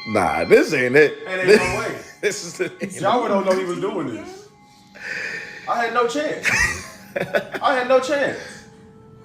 Nah, this ain't it. And ain't no way. This is the. Y'all don't know he was doing this. I had no chance. I had no chance.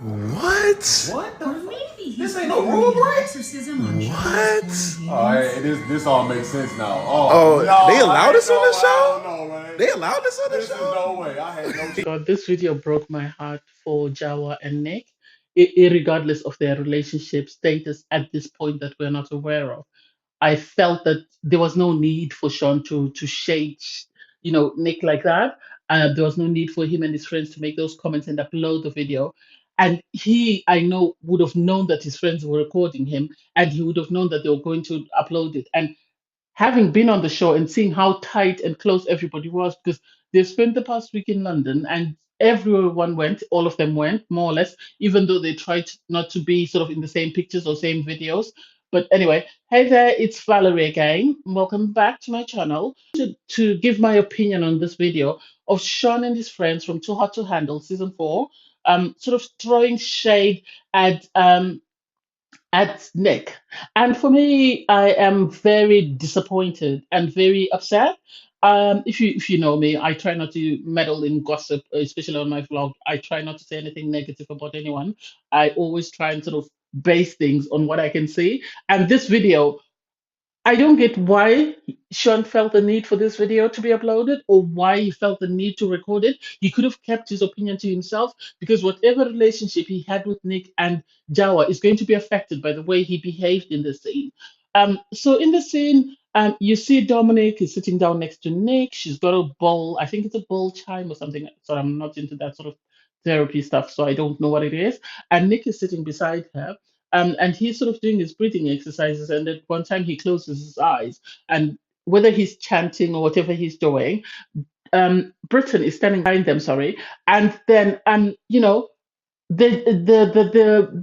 What? What the fuck? This ain't no rule break. What? Oh, hey, this all makes sense now. Oh, no, they allow this on the I show? don't know, man. They allow this on the This is show? no way. I had no chance. God, this video broke my heart for Jawa and Nick, regardless of their relationship status at this point that we're not aware of. I felt that there was no need for Shawn to shade, Nick like that. There was no need for him and his friends to make those comments and upload the video. And he, I know, would have known that his friends were recording him, and he would have known that they were going to upload it. And having been on the show and seeing how tight and close everybody was, because they spent the past week in London and everyone went, all of them went, more or less, even though they tried not to be sort of in the same pictures or same videos. But anyway, hey there, it's Valerie again. Welcome back to my channel. To give my opinion on this video of Shawn and his friends from Too Hot to Handle season 4, sort of throwing shade at Nick. And for me, I am very disappointed and very upset. If you know me, I try not to meddle in gossip, especially on my vlog. I try not to say anything negative about anyone. I always try and sort of base things on what I can see. And this video, I don't get why Sean felt the need for this video to be uploaded or why he felt the need to record it. He could have kept his opinion to himself because whatever relationship he had with Nick and Jawa is going to be affected by the way he behaved in the scene. So in the scene, you see Dominic is sitting down next to Nick. She's got a bowl. I think it's a bowl chime or something. So I'm not into that sort of therapy stuff, so I don't know what it is. And Nick is sitting beside her, and he's sort of doing his breathing exercises. And at one time, he closes his eyes, and whether he's chanting or whatever he's doing, Britain is standing behind them. Sorry, and then the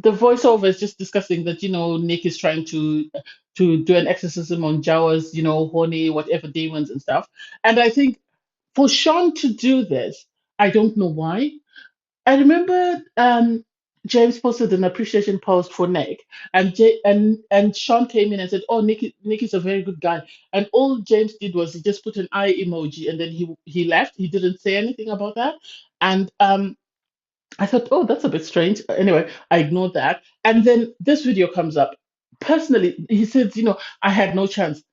voiceover is just discussing that Nick is trying to do an exorcism on Jawa's horny whatever demons and stuff. And I think for Sean to do this, I don't know why. I remember James posted an appreciation post for Nick, and and Sean came in and said, "Oh, Nick is a very good guy." And all James did was he just put an eye emoji, and then he left. He didn't say anything about that, and I thought, "Oh, that's a bit strange." Anyway, I ignored that, and then this video comes up. Personally, he says, "I had no chance."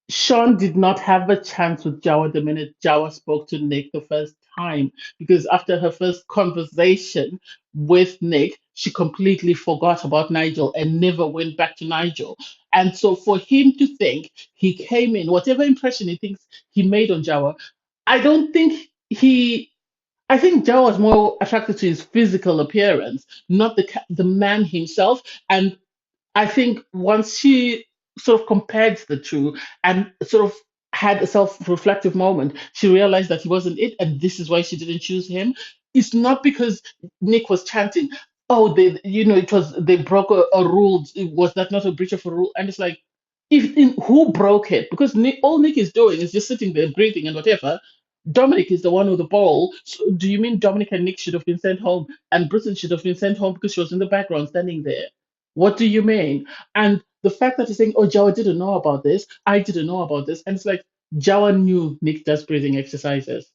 Sean did not have a chance with Jawa the minute Jawa spoke to Nick the first time, because after her first conversation with Nick, she completely forgot about Nigel and never went back to Nigel. And so for him to think he came in, whatever impression he thinks he made on Jawa, I don't think he. I think Jawa was more attracted to his physical appearance, not the man himself. And I think once she sort of compared the two and sort of had a self-reflective moment, she realized that he wasn't it, and this is why she didn't choose him. It's not because Nick was chanting, "Oh, it was they broke a rule. Was that not a breach of a rule?" And it's like, who broke it? Because all Nick is doing is just sitting there breathing and whatever. Dominic is the one with the ball. So do you mean Dominic and Nick should have been sent home, and Britain should have been sent home because she was in the background standing there? What do you mean? And the fact that he's saying, "Oh, Jawa didn't know about this, I didn't know about this," and it's like Jawa knew Nick does breathing exercises.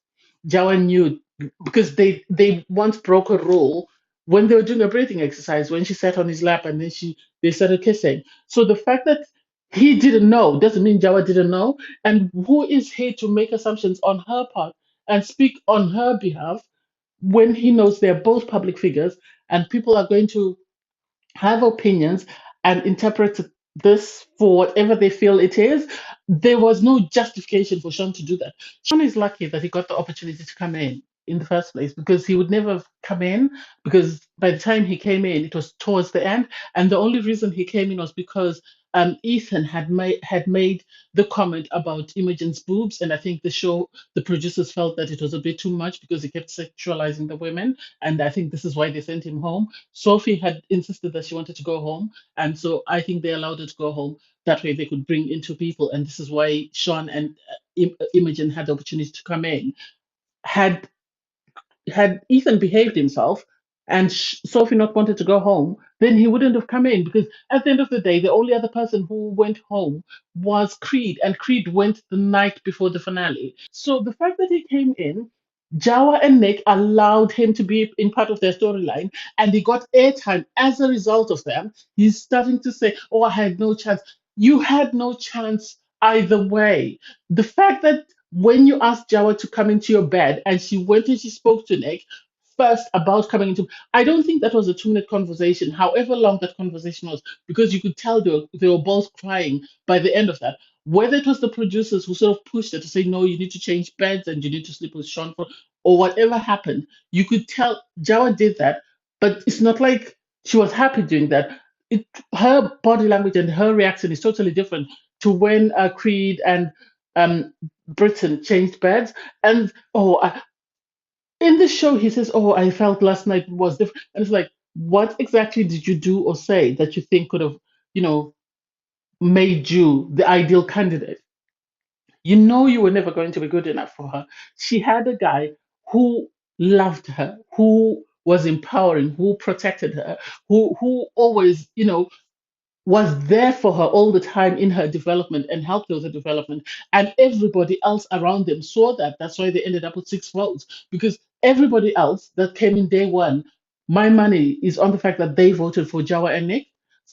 Jawa knew because they once broke a rule when they were doing a breathing exercise when she sat on his lap and then they started kissing. So the fact that he didn't know doesn't mean Jawa didn't know. And who is he to make assumptions on her part and speak on her behalf when he knows they're both public figures and people are going to have opinions and interpret this for whatever they feel it is? There was no justification for Sean to do that. Sean is lucky that he got the opportunity to come in the first place, because he would never have come in, because by the time he came in it was towards the end, and the only reason he came in was because Ethan had made the comment about Imogen's boobs, and I think the producers felt that it was a bit too much because he kept sexualizing the women, and I think this is why they sent him home. Sophie had insisted that she wanted to go home, and so I think they allowed her to go home. That way they could bring in two people, and this is why Sean and Imogen had the opportunity to come in. Had Ethan behaved himself, and Sophie not wanted to go home, then he wouldn't have come in, because at the end of the day, the only other person who went home was Creed, and Creed went the night before the finale. So the fact that he came in, Jawa and Nick allowed him to be in part of their storyline, and he got airtime as a result of them. He's starting to say, "Oh, I had no chance." You had no chance either way. The fact that when you asked Jawa to come into your bed and she went and she spoke to Nick first about coming into, I don't think that was a 2 minute conversation, however long that conversation was, because you could tell they were both crying by the end of that. Whether it was the producers who sort of pushed her to say, no, you need to change beds and you need to sleep with Sean, or whatever happened, you could tell Jawa did that, but it's not like she was happy doing that. It, her body language and her reaction is totally different to when Creed and um, Britain changed beds. And in the show, he says, "Oh, I felt last night was different," and it's like, what exactly did you do or say that you think could have, you know, made you the ideal candidate? You know, you were never going to be good enough for her. She had a guy who loved her, who was empowering, who protected her, who always, was there for her all the time in her development and helped with her development. And everybody else around them saw that. That's why they ended up with 6 votes, because everybody else that came in day one, my money is on the fact that they voted for Jawa and Nick.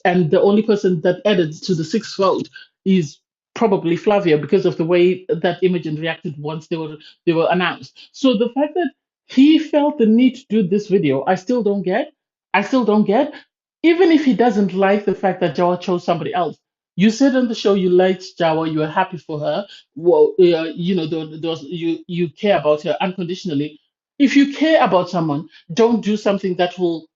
And the only person that added to the 6th vote is probably Flavia, because of the way that Imogen reacted once they were announced. So the fact that he felt the need to do this video, I still don't get. I still don't get, even if he doesn't like the fact that Jawa chose somebody else. You said on the show you liked Jawa, you were happy for her. Well, you care about her unconditionally. If you care about someone, don't do something that will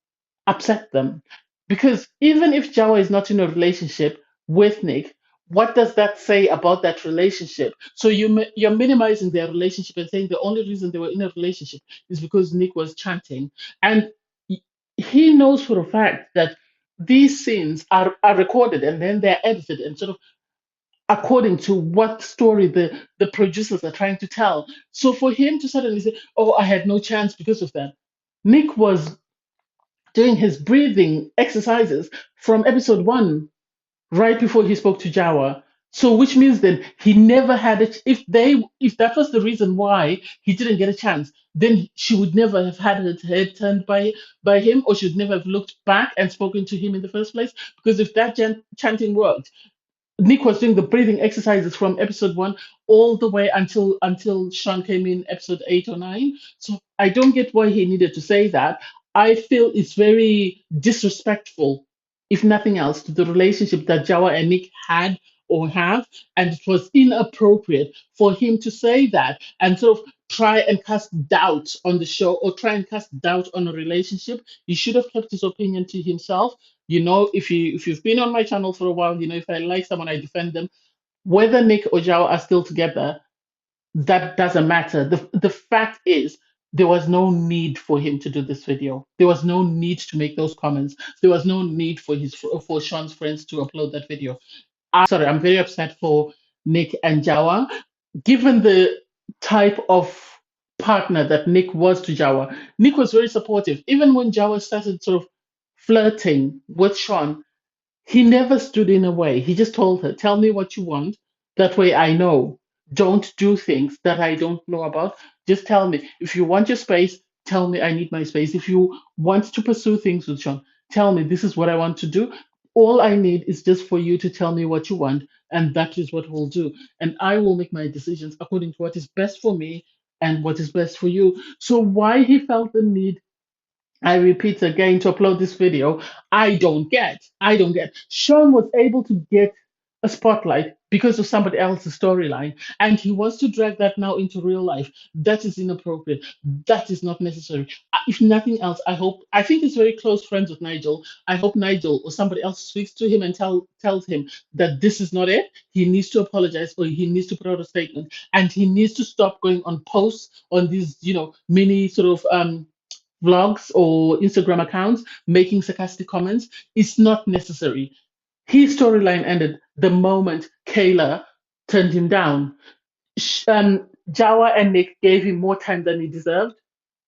upset them. Because even if Jawa is not in a relationship with Nick, what does that say about that relationship? So you're minimizing their relationship and saying the only reason they were in a relationship is because Nick was chanting. And he he knows for a fact that these scenes are recorded and then they're edited and sort of according to what story the producers are trying to tell. So for him to suddenly say, "Oh, I had no chance because of that," Nick was doing his breathing exercises from episode 1 right before he spoke to Jawa. So which means then he never had it. If that was the reason why he didn't get a chance, then she would never have had her head turned by him, or she would never have looked back and spoken to him in the first place. Because if that chanting worked, Nick was doing the breathing exercises from episode 1 all the way until Sean came in episode 8 or 9. So I don't get why he needed to say that. I feel it's very disrespectful, if nothing else, to the relationship that Jawa and Nick had or have, and it was inappropriate for him to say that and sort of try and cast doubt on the show or try and cast doubt on a relationship. He should have kept his opinion to himself. If you've been on my channel for a while, if I like someone, I defend them. Whether Nick or Zhao are still together, that doesn't matter. The fact is, there was no need for him to do this video. There was no need to make those comments. There was no need for Sean's friends to upload that video. I'm very upset for Nick and Jawa, given the type of partner that Nick was to Jawa. Nick was very supportive. Even when Jawa started sort of flirting with Sean, he never stood in a way. He just told her, "Tell me what you want. That way I know. Don't do things that I don't know about. Just tell me. If you want your space, tell me I need my space. If you want to pursue things with Sean, tell me this is what I want to do. All I need is just for you to tell me what you want, and that is what we'll do. And I will make my decisions according to what is best for me and what is best for you." So why he felt the need, I repeat again, to upload this video, I don't get. I don't get. Sean was able to get a spotlight because of somebody else's storyline, and he wants to drag that now into real life. That is inappropriate. That is not necessary. If nothing else, I think he's very close friends with Nigel. I hope Nigel or somebody else speaks to him and tells him that this is not it. He needs to apologize, or he needs to put out a statement, and he needs to stop going on posts on these, mini sort of vlogs or Instagram accounts making sarcastic comments. It's not necessary. His storyline ended the moment Kayla turned him down. Jawa and Nick gave him more time than he deserved.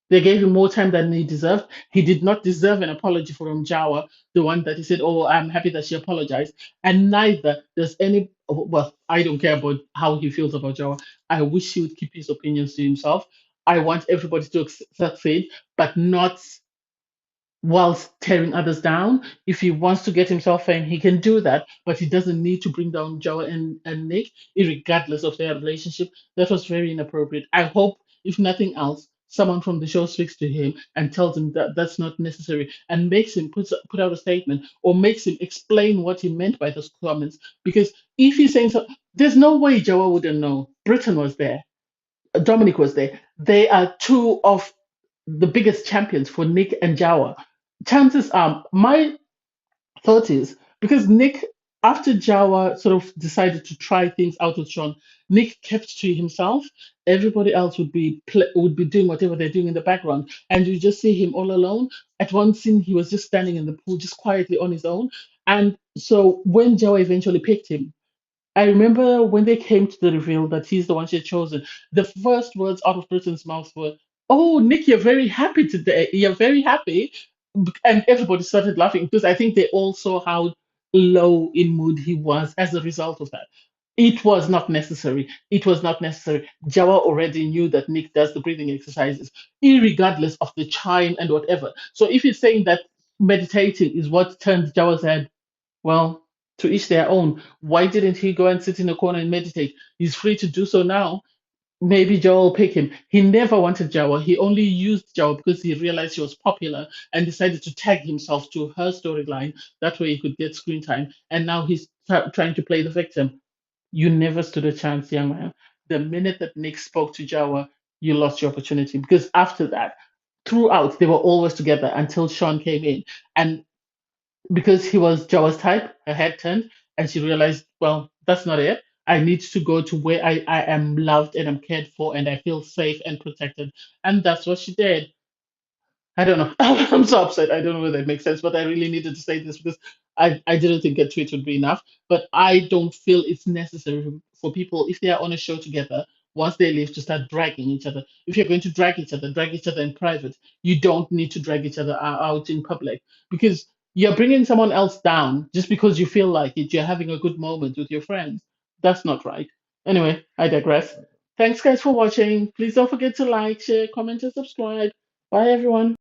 They gave him more time than he deserved. He did not deserve an apology from Jawa, the one that he said, "Oh, I'm happy that she apologized." And neither does any. Well, I don't care about how he feels about Jawa. I wish he would keep his opinions to himself. I want everybody to succeed, but not whilst tearing others down. If he wants to get himself fame, he can do that, but he doesn't need to bring down Joe and Nick, regardless of their relationship. That was very inappropriate. I hope, if nothing else, someone from the show speaks to him and tells him that that's not necessary and makes him put out a statement or makes him explain what he meant by those comments. Because if he's saying so, there's no way Joe wouldn't know. Britain was there. Dominic was there. They are two of the biggest champions for Nick and Jawa. Chances are, my thought is because Nick, after Jawa sort of decided to try things out with Sean, Nick kept to himself. Everybody else would be doing whatever they're doing in the background, and you just see him all alone. At one scene, he was just standing in the pool, just quietly on his own. And so when Jawa eventually picked him, I remember when they came to the reveal that he's the one she had chosen, the first words out of Britain's mouth were, "Oh, Nick, you're very happy today. You're very happy." And everybody started laughing because I think they all saw how low in mood he was as a result of that. It was not necessary. It was not necessary. Jawa already knew that Nick does the breathing exercises, irregardless of the chime and whatever. So if he's saying that meditating is what turned Jawa's head, well, to each their own. Why didn't he go and sit in a corner and meditate? He's free to do so now. Maybe Jawa will pick him. He never wanted Jawa. He only used Jawa because he realized she was popular and decided to tag himself to her storyline. That way he could get screen time. And now he's trying to play the victim. You never stood a chance, young man. The minute that Nick spoke to Jawa, you lost your opportunity because after that, throughout, they were always together until Shawn came in. And because he was Jawa's type, her head turned, and she realized, well, that's not it. I need to go to where I am loved and I'm cared for and I feel safe and protected. And that's what she did. I don't know. I'm so upset. I don't know whether it makes sense, but I really needed to say this because I didn't think a tweet would be enough. But I don't feel it's necessary for people, if they are on a show together, once they leave, to start dragging each other. If you're going to drag each other in private. You don't need to drag each other out in public because you're bringing someone else down just because you feel like it. You're having a good moment with your friends. That's not right. Anyway, I digress. Thanks, guys, for watching. Please don't forget to like, share, comment, and subscribe. Bye, everyone.